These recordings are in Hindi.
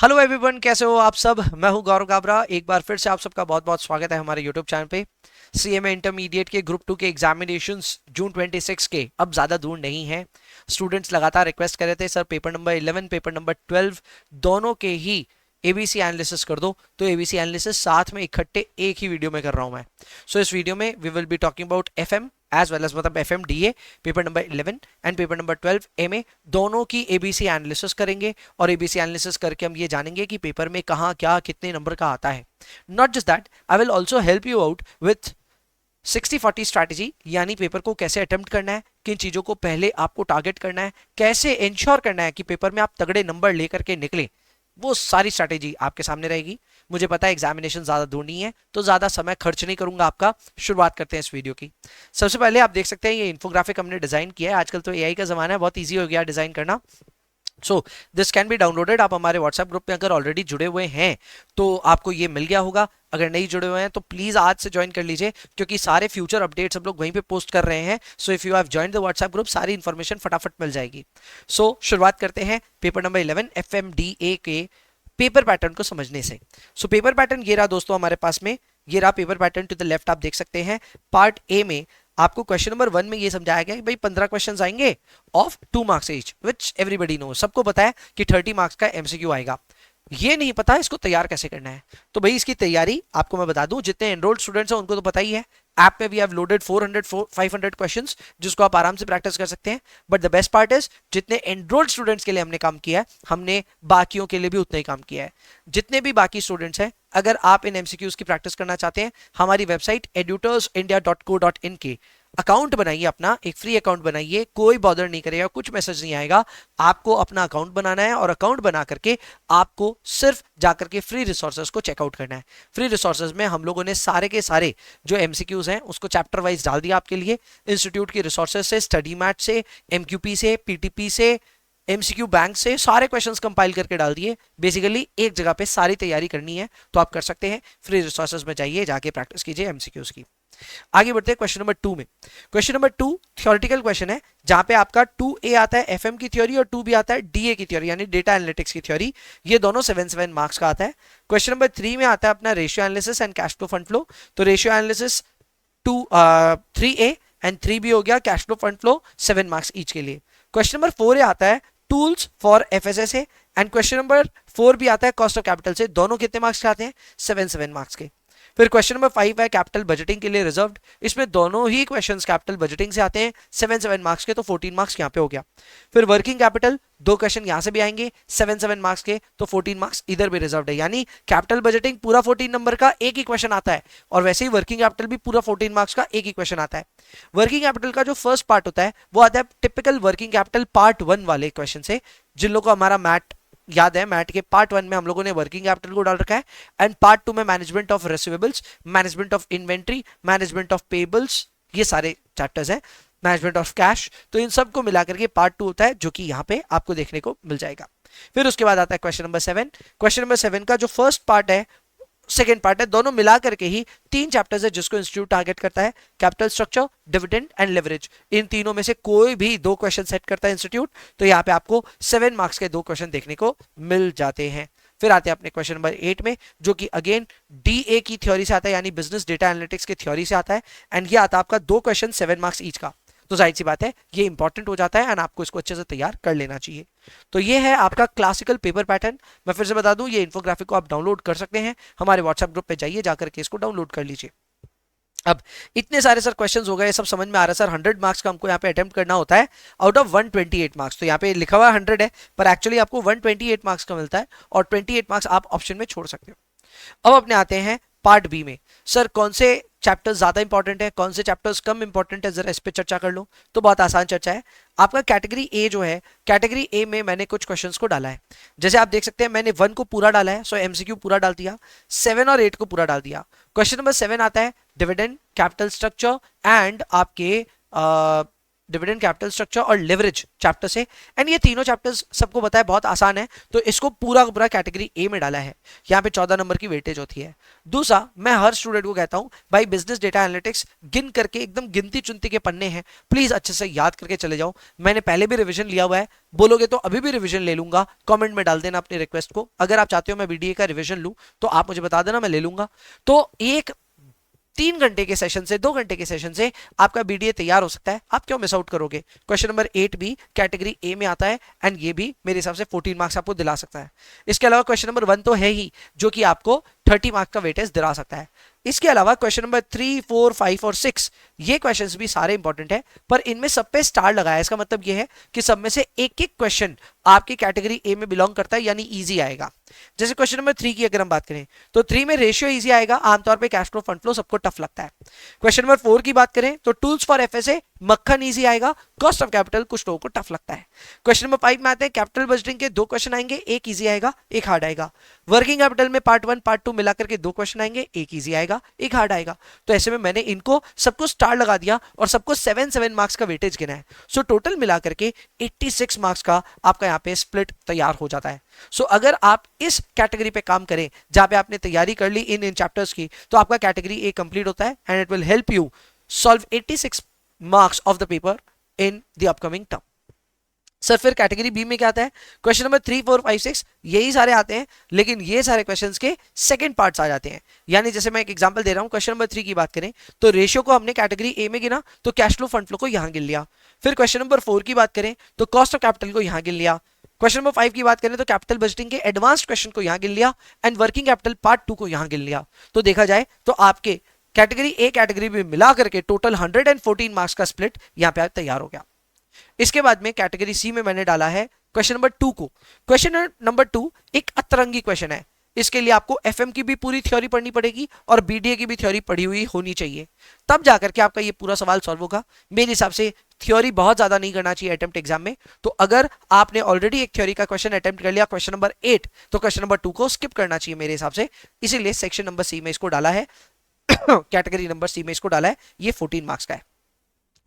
हेलो एवरीवन, कैसे हो आप सब। मैं हूं गौरव गाबरा। एक बार फिर से आप सबका बहुत बहुत स्वागत है हमारे यूट्यूब चैनल पे। सीएमए इंटरमीडिएट के ग्रुप 2 के एग्जामिनेशंस जून 26 के अब ज़्यादा दूर नहीं है। स्टूडेंट्स लगातार रिक्वेस्ट कर रहे थे sir paper number 11 paper number 12 दोनों के ही एबीसी एनालिसिस कर दो। तो एबीसी एनालिसिस साथ में इकट्ठे एक ही वीडियो में कर रहा हूं मैं। सो इस वीडियो में we will be talking about FM as well as मतलब FMDA paper number 11 and paper number 12 MA दोनों की एबीसी एनालिसिस करेंगे। और एबीसी एनालिसिस करके हम ये जानेंगे कि पेपर में कहाँ क्या कितने नंबर का आता है। Not just that, I will also help you out with 60-40 strategy, यानी पेपर को कैसे अटेम्प्ट करना है, किन चीजों को पहले आपको टारगेट करना है, कैसे इंश्योर करना है कि पेपर में आप तगड़े नंबर लेकर के निकले। वो सारी स्ट्रैटेजी आपके सामने रहेगी। मुझे पता है एग्जामिनेशन ज्यादा दूर नहीं है, तो ज्यादा समय खर्च नहीं करूंगा आपका। शुरुआत करते हैं इस वीडियो की। सबसे पहले आप देख सकते हैं ये इन्फोग्राफिक हमने डिजाइन किया है। आजकल तो एआई का जमाना है, बहुत ईजी हो गया डिजाइन करना। So this can be downloaded. आप हमारे व्हाट्सएप ग्रुप में अगर ऑलरेडी जुड़े हुए हैं तो आपको ये मिल गया होगा। अगर नहीं जुड़े हुए हैं तो प्लीज आज से ज्वाइन कर लीजिए, क्योंकि सारे फ्यूचर अपडेट्स हम लोग वहीं पे पोस्ट कर रहे हैं। So if you have joined the WhatsApp group सारी इन्फॉर्मेशन फटाफट मिल जाएगी। सो शुरुआत करते हैं पेपर नंबर 11 एफएमडीए के पेपर पैटर्न को समझने से। सो पेपर पैटर्न ये रहा दोस्तों हमारे पास में। ये रहा paper pattern to the left, आप देख सकते हैं। पार्ट ए में आपको क्वेश्चन नंबर 1 में ये समझाया गया कि भाई 15 क्वेश्चंस आएंगे of 2 marks each, which everybody know, सबको पता है कि 30 मार्क्स का एमसीक्यू आएगा। ये नहीं पता इसको तैयार कैसे करना है। तो भाई इसकी तैयारी आपको मैं बता दूं, जितने एनरोल्ड स्टूडेंट्स हैं उनको तो पता ही है। ऐप में वी हैव लोडेड 400-500 क्वेश्चंस जिसको आप आराम से प्रैक्टिस कर सकते हैं। But the best part is जितने एनरोल्ड स्टूडेंट्स के लिए हमने काम किया है, हमने बाकियों के लिए भी उतना ही काम किया है। जितने भी बाकी स्टूडेंट्स हैं, अगर आप इन एमसीक्यूज की प्रैक्टिस करना चाहते हैं, हमारी वेबसाइट edutorsindia.co.in के अकाउंट बनाइए, अपना एक फ्री अकाउंट बनाइए। कोई बॉदर नहीं करेगा, कुछ मैसेज नहीं आएगा। आपको अपना अकाउंट बनाना है और अकाउंट बना करके आपको सिर्फ जाकर के फ्री रिसोर्सेज को चेकआउट करना है। फ्री रिसोर्सेज में हम लोगों ने सारे के सारे जो एमसीक्यूज हैं उसको चैप्टर वाइज डाल दिया आपके लिए। इंस्टीट्यूट की रिसोर्सेज से, स्टडी मैट से, एमक्यूपी से, पीटीपी से, एमसीक्यू बैंक से सारे क्वेश्चंस कंपाइल करके डाल दिए। बेसिकली एक जगह पे सारी तैयारी करनी है तो आप कर सकते हैं। फ्री रिसोर्सेज में जाइए, जाके प्रैक्टिस कीजिए एमसीक्यूज की। आगे बढ़ते हैं क्वेश्चन नंबर 2 में। क्वेश्चन नंबर 2 थ्योरेटिकल क्वेश्चन है, जहां पे आपका 2A आता है एफएम की थ्योरी और 2B आता है डीए की थ्योरी, यानी डेटा एनालिटिक्स की थ्योरी। ये दोनों 7-7 मार्क्स का आता है। क्वेश्चन नंबर 3 में आता है अपना ratio analysis and cash flow fund flow. तो ratio analysis 3A and 3B हो गया, cash flow fund flow 7 marks each के लिए। क्वेश्चन नंबर 4 आता है tools for FSSA and question number 4 भी आता है कॉस्ट ऑफ कैपिटल से। दोनों कितने मार्क्स के आते हैं? 7-7 मार्क्स के। फिर क्वेश्चन नंबर 5 है कैपिटल बजटिंग के लिए रिजर्व्ड। इसमें दोनों ही क्वेश्चंस कैपिटल बजटिंग से आते हैं, 7-7 मार्क्स के, तो 14 मार्क्स यहाँ पे हो गया। फिर वर्किंग कैपिटल, 2 क्वेश्चन यहाँ से भी आएंगे 7-7 मार्क्स के, तो 14 मार्क्स इधर भी रिजर्व्ड है। यानी कैपिटल बजटिंग पूरा 14 नंबर का एक ही क्वेश्चन आता है, और वैसे ही वर्किंग कैपिटल भी पूरा 14 मार्क्स का एक ही क्वेश्चन आता है। वर्किंग कैपिटल का जो फर्स्ट पार्ट होता है वो आता है टिपिकल वर्किंग कैपिटल पार्ट 1 वाले क्वेश्चन से। जिन लोगों को हमारा मैट याद है, मैट के पार्ट 1 में हम लोगों ने वर्किंग कैपिटल को डाल रखा है, एंड पार्ट 2 में management of receivables, management of inventory, management of payables, ये सारे चैप्टर्स हैं, मैनेजमेंट ऑफ कैश। तो इन सब को मिलाकर के पार्ट 2 होता है, जो कि यहाँ पे आपको देखने को मिल जाएगा। फिर उसके बाद आता है क्वेश्चन नंबर 7। क्वेश्चन नंबर 7 का जो फर्स्ट पार्ट है, सेकेंड पार्ट है, दोनों मिला करके ही 3 चैप्टर्स है जिसको इंस्टीट्यूट टारगेट करता है। Capital structure, dividend and leverage. इन तीनों में से कोई भी 2 क्वेश्चन सेट करता है इंस्टीट्यूट, तो यहाँ पे आपको 7 मार्क्स के 2 क्वेश्चन देखने को मिल जाते हैं। फिर आते हैं अपने क्वेश्चन नंबर 8 में, जो कि अगेन डीए की थ्योरी से आता है, यानी बिजनेस डेटा एनालिटिक्स की थ्योरी से आता है। एंड ये आता है आपका 2 क्वेश्चन 7 मार्क्स ईच का। तो जाहिर सी बात है ये इंपॉर्टेंट हो जाता है एंड आपको इसको अच्छे से तैयार कर लेना चाहिए। तो ये है आपका क्लासिकल पेपर पैटर्न। मैं फिर से बता दूं, ये इन्फोग्राफिक को आप डाउनलोड कर सकते हैं, हमारे व्हाट्सएप ग्रुप पे जाइए, जाकर के इसको डाउनलोड कर लीजिए। अब इतने सारे सर क्वेश्चंस हो गए, सब समझ में आ रहा है। सर 100 मार्क्स का हमको यहाँ पे अटेम्प्ट करना होता है आउट ऑफ 128 मार्क्स। तो यहाँ पे लिखा हुआ 100 है, पर एक्चुअली आपको 128 मार्क्स का मिलता है, और 28 मार्क्स आप ऑप्शन में छोड़ सकते हो। अब अपने आते हैं पार्ट बी में। सर कौन से चैप्टर्स ज्यादा इंपॉर्टेंट है, कौन से चैप्टर्स कम इंपॉर्टेंट है, जरा इस पे चर्चा कर लो। तो बहुत आसान चर्चा है। आपका कैटेगरी ए जो है, कैटेगरी ए में मैंने कुछ क्वेश्चंस को डाला है। जैसे आप देख सकते हैं मैंने 1 को पूरा डाला है, सो एमसीक्यू पूरा डाल दिया। 7 और 8 को पूरा डाल दिया। क्वेश्चन नंबर 7 आता है डिविडेंड, कैपिटल स्ट्रक्चर एंड आपके डिविडेंड कैपिटल स्ट्रक्चर और लिवरेज चैप्टर से। एंड ये तीनों चैप्टर्स सबको पता है बहुत आसान है, तो इसको पूरा पूरा कैटेगरी ए में डाला है। यहाँ पे 14 नंबर की वेटेज होती है। दूसरा, मैं हर स्टूडेंट को कहता हूँ भाई बिजनेस डेटा एनालिटिक्स गिन करके एकदम गिनती चुनती के पन्ने हैं, प्लीज अच्छे से याद करके चले जाओ। मैंने पहले भी रिविजन लिया हुआ है, बोलोगे तो अभी भी रिविजन ले लूंगा। कमेंट में डाल देना अपनी रिक्वेस्ट को, अगर आप चाहते हो मैं बीडीए का रिविजन लूं तो आप मुझे बता देना, मैं ले लूंगा। तो एक 3 घंटे के सेशन से 2 घंटे के सेशन से आपका बीडीए तैयार हो सकता है। आप क्यों मिस आउट करोगे? क्वेश्चन नंबर 8 भी कैटेगरी ए में आता है एंड ये भी मेरे हिसाब से 14 मार्क्स आपको दिला सकता है। इसके अलावा क्वेश्चन नंबर 1 तो है ही जो कि आपको 30 मार्क्स का वेटेज दिला सकता है। इसके अलावा क्वेश्चन नंबर 3, 4, 5 और 6 ये क्वेश्चंस भी सारे इंपॉर्टेंट है, पर इनमें सब पे स्टार लगाया है। इसका मतलब ये है कि सब में से एक एक क्वेश्चन आपकी कैटेगरी ए में बिलोंग करता है, यानी इजी आएगा। जैसे क्वेश्चन नंबर 3 की अगर हम बात करें तो 3 में रेशियो इजी आएगा, आमतौर पे कैश फ्लो फंड फ्लो सबको टफ लगता है। क्वेश्चन नंबर 4 की बात करें तो टूल्स फॉर एफएसए मक्खन इजी आएगा, कॉस्ट ऑफ कैपिटल कुछ लोगों को टफ लगता है। क्वेश्चन नंबर 5 में आते हैं कैपिटल बजटिंग के 2 क्वेश्चन आएंगे, एक इजी आएगा एक हार्ड आएगा। वर्किंग कैपिटल में पार्ट 1 पार्ट 2 मिलाकर के 2 क्वेश्चन आएंगे, एक इजी आएगा एक हार्ड आएगा। तो ऐसे में मैंने इनको सबको स्टार लगा दिया और सबको 7 मार्क्स का वेटेज गिना है। सो टोटल मिलाकर के 86 मार्क्स का आपका यहाँ पे स्प्लिट तैयार हो जाता है। सो अगर आप इस कैटेगरी पे काम करें जहां पे आपने तैयारी कर ली इन चैप्टर्स की, तो आपका कैटेगरी ए कंप्लीट होता है and it will help you solve 86 marks of the paper in the upcoming term. Sir फिर कैटेगरी बी में क्या आता है? क्वेश्चन नंबर 3, 4, 5, 6 यही सारे आते हैं, लेकिन ये सारे क्वेश्चंस के सेकंड पार्ट्स आ जाते हैं। यानी जैसे मैं एक एग्जांपल दे रहा हूं, क्वेश्चन नंबर 3 की बात करें तो रेशियो को हमने कैटेगरी ए में गिना तो कैश फ्लो फंड फ्लो को यहां गिन लिया। फिर क्वेश्चन नंबर 4 की बात करें तो कॉस्ट ऑफ कैपिटल को यहां गिन लिया। क्वेश्चन नंबर 5 की बात करें तो कैपिटल बजटिंग के एडवांस्ड क्वेश्चन को यहां गिन लिया एंड वर्किंग कैपिटल पार्ट 2 को यहां गिन लिया। तो देखा जाए तो आपके कैटेगरी ए कैटेगरी में मिला करके टोटल 114 मार्क्स का स्प्लिट यहां पे तैयार हो गया। इसके बाद में कैटेगरी सी में मैंने डाला है क्वेश्चन नंबर 2 को। क्वेश्चन नंबर 2 एक अतरंगी क्वेश्चन है, इसके लिए आपको एफएम की भी पूरी थ्योरी पढ़नी पड़ेगी और बीडीए की भी थ्योरी पढ़ी हुई होनी चाहिए, तब जाकर के आपका ये पूरा सवाल सॉल्व होगा। मेरे हिसाब से थ्योरी बहुत ज्यादा नहीं करना चाहिए अटेम्प्ट एग्जाम में। तो अगर आपने ऑलरेडी एक थ्योरी का क्वेश्चन अटेम्प्ट कर लिया क्वेश्चन नंबर 8, तो क्वेश्चन नंबर 2 को स्किप करना चाहिए मेरे हिसाब से। इसीलिए सेक्शन नंबर सी में इसको डाला है कैटेगरी नंबर सी में इसको डाला है, ये 14 मार्क्स का है।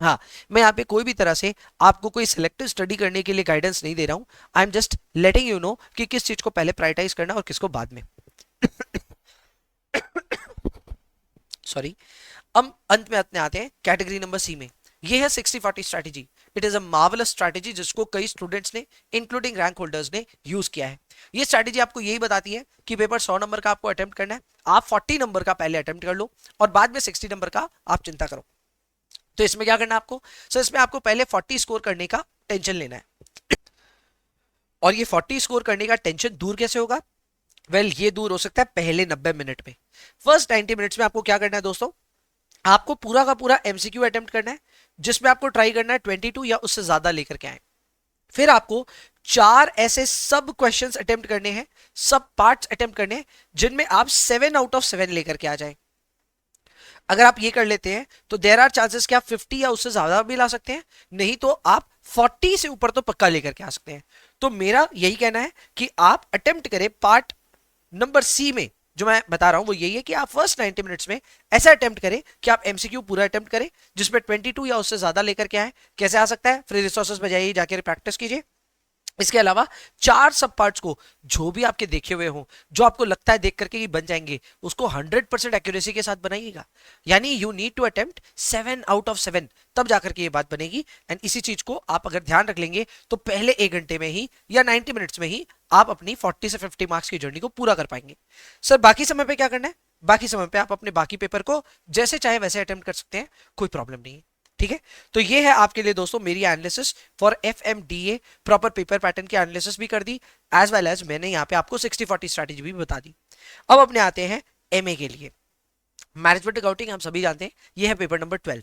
हाँ, मैं यहाँ पे कोई भी तरह से आपको कोई सिलेक्टिव स्टडी करने के लिए गाइडेंस नहीं दे रहा हूं। आई am just letting you know कि किस चीज को पहले प्रायोरिटाइज करना और किसको बाद में। सॉरी। अब अंत में अपने आते हैं कैटेगरी नंबर सी में। ये है 60-40 strategy. It is a marvellous strategy जिसको कई स्टूडेंट्स ने इंक्लूडिंग रैंक होल्डर्स ने यूज किया है। ये स्ट्रैटेजी आपको यही बताती है कि पेपर 100 नंबर का आपको अटेम्प्ट करना है, आप 40 नंबर का पहले अटेम्प्ट कर लो और बाद में 60 नंबर का आप चिंता करो। तो इसमें क्या करना है आपको? सर इसमें आपको पहले 40 स्कोर करने का टेंशन लेना है। और ये 40 स्कोर करने का टेंशन दूर कैसे होगा? वेल, ये दूर हो सकता है पहले 90 मिनट में। फर्स्ट 90 मिनट्स में आपको क्या करना है दोस्तों? आपको पूरा का पूरा एमसीक्यू अटेम्प्ट करना है, जिसमें आपको ट्राई करना है 22 या उससे ज्यादा लेकर के आए। फिर आपको 4 ऐसे सब क्वेश्चंस अटेम्प्ट करने हैं, सब पार्ट्स अटेम्प्ट करने हैं, जिनमें आप 7 आउट ऑफ 7 लेकर के आ जाए। अगर आप ये कर लेते हैं तो देयर आर चांसेस कि आप 50 या उससे ज्यादा भी ला सकते हैं, नहीं तो आप 40 से ऊपर तो पक्का लेकर के आ सकते हैं। तो मेरा यही कहना है कि आप अटेम्प्ट करें पार्ट नंबर सी में। जो मैं बता रहा हूं वो यही है कि आप फर्स्ट 90 मिनट्स में ऐसा अटेम्प्ट करें कि आप एमसीक्यू पूरा अटेम्प्ट करें, जिसमें 22 या उससे ज्यादा लेकर के आए। कैसे आ सकता है? फ्री रिसोर्सेज में जाइए, जाकर प्रैक्टिस कीजिए। इसके अलावा 4 सब पार्ट्स को जो भी आपके देखे हुए हो, जो आपको लगता है देख करके कि बन जाएंगे, उसको 100% एक्यूरेसी के साथ बनाइएगा। यानी you need to attempt 7 out of 7, तब जाकर के ये बात बनेगी। एंड इसी चीज को आप अगर ध्यान रख लेंगे तो पहले 1 घंटे में ही या 90 मिनट्स में ही आप अपनी 40 से 50 मार्क्स की जर्नी को पूरा कर पाएंगे। सर बाकी समय पे क्या करना है? बाकी समय पे आप अपने बाकी पेपर को जैसे चाहे वैसे अटेम्प्ट कर सकते हैं, कोई प्रॉब्लम नहीं है। ठीक है, तो ये है आपके लिए दोस्तों मेरी analysis for FMDA. Proper paper pattern की एनालिसिस भी कर दी, एज वेल एज मैंने यहाँ पे आपको 60-40 स्ट्रैटेजी भी बता दी। अब अपने आते हैं एमए के लिए। मैनेजमेंट अकाउंटिंग हम सभी जानते हैं, ये है पेपर नंबर 12।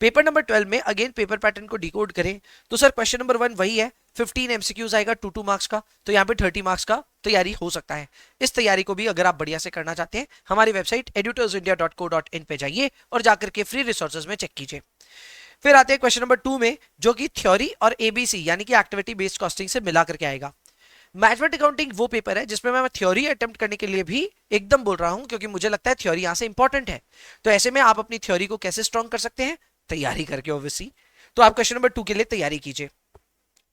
पेपर नंबर 12 में अगेन पेपर पैटर्न को डिकोड करें तो सर क्वेश्चन नंबर 1 वही है, 15 एमसीक्यूज आएगा 2 मार्क्स का, तो यहाँ पे 30 मार्क्स का तैयारी हो सकता है। इस तैयारी को भी अगर आप बढ़िया से करना चाहते हैं, हमारी वेबसाइट edutorsindia.co.in पे जाइए और जाकर के फ्री रिसोर्सेज में चेक कीजिए। फिर आते हैं क्वेश्चन नंबर 2 में, जो कि थ्योरी और एबीसी यानी कि एक्टिविटी बेस्ड कॉस्टिंग से मिला करके आएगा। मैनेजमेंट अकाउंटिंग वो पेपर है जिसमें मैं थ्योरी अटेम्प्ट करने के लिए भी एकदम बोल रहा हूं, क्योंकि मुझे लगता है थ्योरी यहां से इंपॉर्टेंट है। तो ऐसे में आप अपनी थ्योरी को कैसे स्ट्रॉन्ग कर सकते हैं? तैयारी करके ऑब्वियसली। तो आप क्वेश्चन नंबर 2 के लिए तैयारी कीजिए।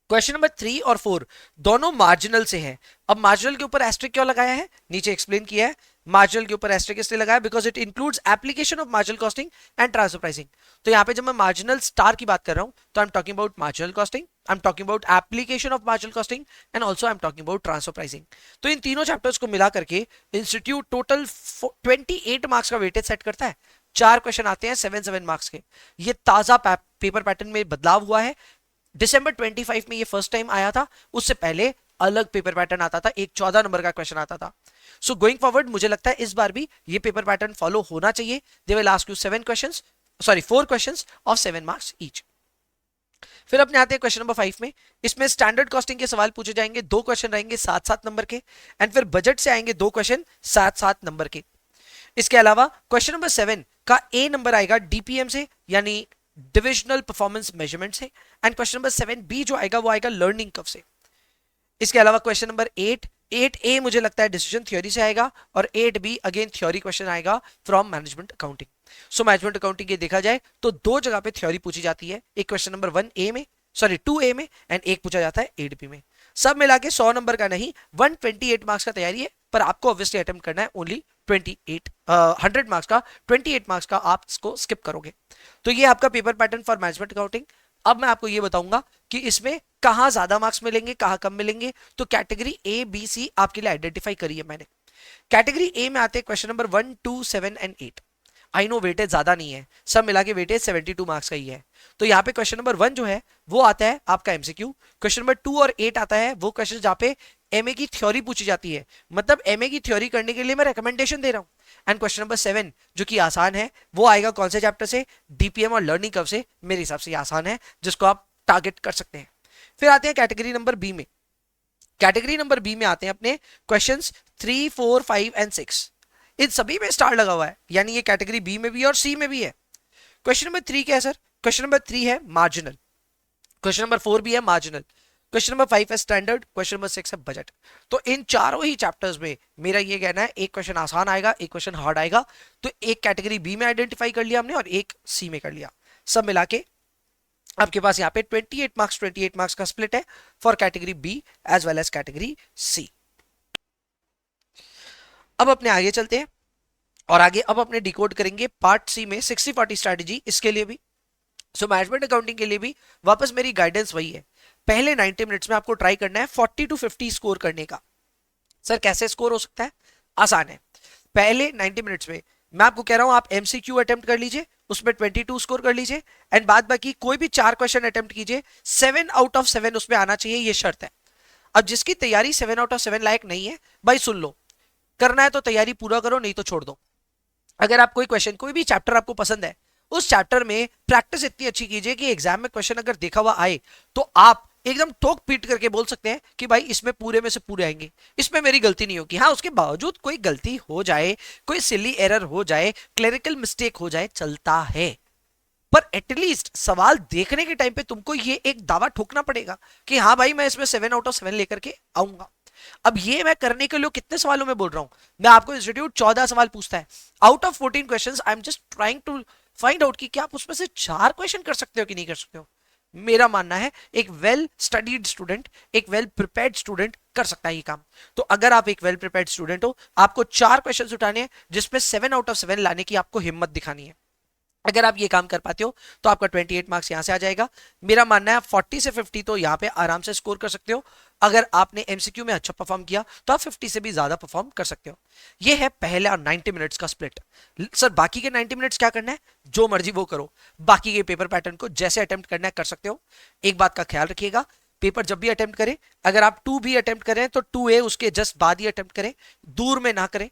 क्वेश्चन नंबर 3 और 4 दोनों मार्जिनल से हैं। अब मार्जिनल के ऊपर एस्टेरिक क्यों लगाया है, नीचे एक्सप्लेन किया है। मार्जिनल के ऊपर एस्टेरिक इसलिए लगाया because it includes application of marginal costing and transfer pricing. तो यहाँ पे जब मैं मार्जिनल स्टार की बात कर रहा हूं तो I am talking about marginal costing, I am talking about application of marginal costing and also I am talking about transfer pricing. तो इन तीनों चैप्टर्स को मिला करके इंस्टीट्यूट टोटल 28 मार्क्स का वेटेज सेट करता है। 4 क्वेश्चन आते हैं 7 मार्क्स के। ये ताजा पेपर पैटर्न में बदलाव हुआ है। दिसंबर 25 में ये फर्स्ट टाइम आया था, उससे पहले अलग पेपर पैटर्न आता था, एक 14 नंबर का क्वेश्चन आता था। सो गोइंग फॉरवर्ड मुझे लगता है इस बार भी ये पेपर पैटर्न फॉलो होना चाहिए। They will ask you 4 questions of 7 marks each. फिर अपने आते हैं क्वेश्चन नंबर 5 में। इसमें स्टैंडर्ड कॉस्टिंग के सवाल पूछे जाएंगे, 2 क्वेश्चन रहेंगे 7 नंबर के, एंड फिर बजट से आएंगे 2 क्वेश्चन 7 नंबर के। इसके अलावा क्वेश्चन नंबर 7 का ए नंबर आएगा डीपीएम से, यानी डिविजनल परफॉर्मेंस मेजरमेंट से, एंड क्वेश्चन नंबर 7 बी जो आएगा वो आएगा लर्निंग कर्व से। इसके अलावा क्वेश्चन नंबर 8 ए मुझे लगता है डिसीजन थ्योरी से आएगा, और 8 बी अगेन थ्योरी क्वेश्चन आएगा from management accounting. So management accounting ये देखा जाए तो 2 जगह पे थ्योरी पूछी जाती है, एक क्वेश्चन नंबर 2 ए में एंड एक पूछा जाता है 8 बी में। सब मिला के 100 नंबर का नहीं 128 मार्क्स का तैयारी है, पर आपको ऑब्वियसली अटेम्प्ट करना है ओनली 100 मार्क्स का। 28 मार्क्स का आप इसको स्किप करोगे। तो ये आपका paper pattern for management accounting. अब मैं आपको ये बताऊंगा कि इसमें कहां ज्यादा मार्क्स मिलेंगे, कहां कम मिलेंगे। तो कैटेगरी ए बी सी आपके लिए आइडेंटिफाई करी है मैंने। कैटेगरी ए में आते हैं question number 1, 2, 7 and 8। I know weightage ज्यादा नहीं है, सब मिला के वेटेज 72 मार्क्स का ही है। तो यहाँ पे क्वेश्चन नंबर 1 जो है वो आता है आपका एमसीक्यू। क्वेश्चन नंबर 2 और 8 आता है वो क्वेश्चन जहाँ पे एमए की थ्योरी पूछी जाती है, मतलब एमए की थ्योरी करने के लिए मैं रिकमेंडेशन दे रहा हूं। एंड क्वेश्चन नंबर 7 जो कि आसान है वो आएगा कौन से चैप्टर से, डीपीएम और लर्निंग कर्व से। मेरे हिसाब से ये आसान है जिसको आप टारगेट कर सकते हैं। फिर आते हैं कैटेगरी नंबर बी में। कैटेगरी नंबर बी में आते हैं अपने क्वेश्चन 3, 4, 5 एंड 6। इन सभी में स्टार लगा हुआ है, यानी ये कैटेगरी बी में भी है और सी में भी है। क्वेश्चन नंबर 3 क्या है सर, क्वेश्चन नंबर 3 है मार्जिनल, क्वेश्चन नंबर 4 भी है मार्जिनल, क्वेश्चन नंबर 5 है स्टैंडर्ड, क्वेश्चन नंबर 6 है बजट। तो इन चारों ही चैप्टर्स में मेरा ये कहना है एक क्वेश्चन आसान आएगा, एक क्वेश्चन हार्ड आएगा। तो एक कैटेगरी बी में आइडेंटिफाई कर लिया हमने और एक सी में कर लिया। सब मिला के आपके पास यहाँ पे 28 मार्क्स का स्प्लिट है for category B as well as category C. अब अपने आगे चलते हैं और आगे अब अपने डिकोड करेंगे पार्ट सी में 60-40 स्ट्रैटेजी। इसके लिए भी सो मैनेजमेंट अकाउंटिंग के लिए भी वापस मेरी गाइडेंस वही है। पहले 90 मिनट्स में आपको ट्राई करना है 40 to 50 स्कोर करने का। सर कैसे स्कोर हो सकता है, आसान है। पहले 90 मिनट्स में मैं आपको कह रहा हूं आप एमसीक्यू अटेम्प्ट कर लीजिए, उसमें 22 स्कोर कर लीजिए, एंड बाद बाकी कोई भी 4 क्वेश्चन अटेम्प्ट कीजिए, 7 आउट ऑफ 7 उसमें आना चाहिए, ये शर्त है। अब जिसकी तैयारी 7 आउट ऑफ 7 लायक नहीं है भाई सुन लो, करना है तो तैयारी पूरा करो, नहीं तो छोड़ दो। अगर आप कोई क्वेश्चन कोई भी चैप्टर आपको पसंद है उस चैप्टर में प्रैक्टिस इतनी अच्छी कीजिए कि एग्जाम में क्वेश्चन अगर देखा हुआ आए तो आप एकदम ठोक पीट करके बोल सकते हैं कि भाई इसमें पूरे में से पूरे आएंगे, इसमें मेरी गलती नहीं होगी। हाँ उसके बावजूद कोई गलती हो जाए, कोई सिली एरर हो जाए, क्लरिकल मिस्टेक हो जाए, चलता है, पर एटलीस्ट सवाल देखने के टाइम पे तुमको ये एक दावा ठोकना पड़ेगा कि हाँ भाई मैं इसमें 7 आउट ऑफ 7 लेकर के आऊंगा। अब ये मैं करने के लिए कितने सवालों में बोल रहा हूं, मैं आपको इंस्टीट्यूट 14 सवाल पूछता है, out of 14 questions I am just trying to find out कि क्या आप उसमें से 4 क्वेश्चन कर सकते हो कि नहीं कर सकते हो। मेरा मानना है एक वेल स्टडीड स्टूडेंट, एक वेल प्रिपेयर्ड स्टूडेंट कर सकता है ये काम। तो अगर आप एक वेल प्रिपेयर्ड स्टूडेंट हो, आपको 4 क्वेश्चन उठाने हैं जिसमें 7 आउट ऑफ 7 लाने की आपको हिम्मत दिखानी है। अगर आप ये काम कर पाते हो तो आपका 28 मार्क्स यहां से आ जाएगा। मेरा मानना है 40 से 50 तो यहां पे आराम से स्कोर कर सकते हो। अगर आपने एमसीक्यू में अच्छा परफॉर्म किया तो आप 50 से भी ज्यादा परफॉर्म कर सकते हो। ये है पहला 90 मिनट्स का स्प्लिट। सर बाकी के 90 मिनट्स क्या करना है, जो मर्जी वो करो, बाकी के पेपर पैटर्न को जैसे अटेम्प्ट करना है कर सकते हो। एक बात का ख्याल रखिएगा, पेपर जब भी अटेम्प्ट करें, अगर आप 2 भी अटेम्प्ट करें तो 2A उसके जस्ट बाद ही अटेम्प्ट करें, दूर में ना करें।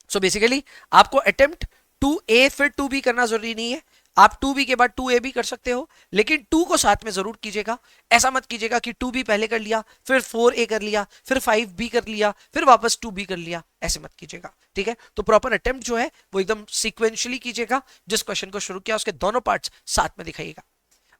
सो बेसिकली आपको अटेम्प्ट 2A फिर 2B करना जरूरी नहीं है, आप 2B के बाद 2A भी कर सकते हो, लेकिन 2 को साथ में जरूर कीजिएगा। ऐसा मत कीजिएगा कि 2B पहले कर लिया, फिर 4A कर लिया, फिर 5B कर लिया, फिर वापस 2B कर लिया, ऐसे मत कीजिएगा, ठीक है। तो प्रॉपर अटेम्प्ट जो है वो एकदम सीक्वेंशियली कीजिएगा, जिस क्वेश्चन को शुरू किया उसके दोनों पार्ट्स साथ में दिखाइएगा।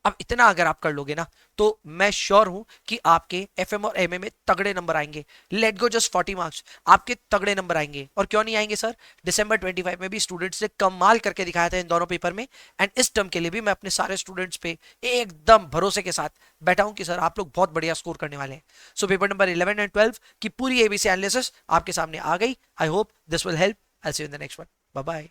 अब इतना अगर आप कर लोगे ना तो मैं श्योर हूं कि आपके एफएम और एमए में तगड़े नंबर आएंगे। लेट गो जस्ट 40 मार्क्स, आपके तगड़े नंबर आएंगे। और क्यों नहीं आएंगे सर, दिसंबर 25 में भी स्टूडेंट्स ने कमाल करके दिखाया था इन दोनों पेपर में। एंड इस टर्म के लिए भी मैं अपने सारे स्टूडेंट्स पे एकदम भरोसे के साथ बैठा हूं कि सर आप लोग बहुत बढ़िया स्कोर करने वाले हैं। सो पेपर नंबर 11 एंड 12 की पूरी एबीसी एनालिसिस आपके सामने आ गई। I hope this will help. I see you in the next one. Bye bye.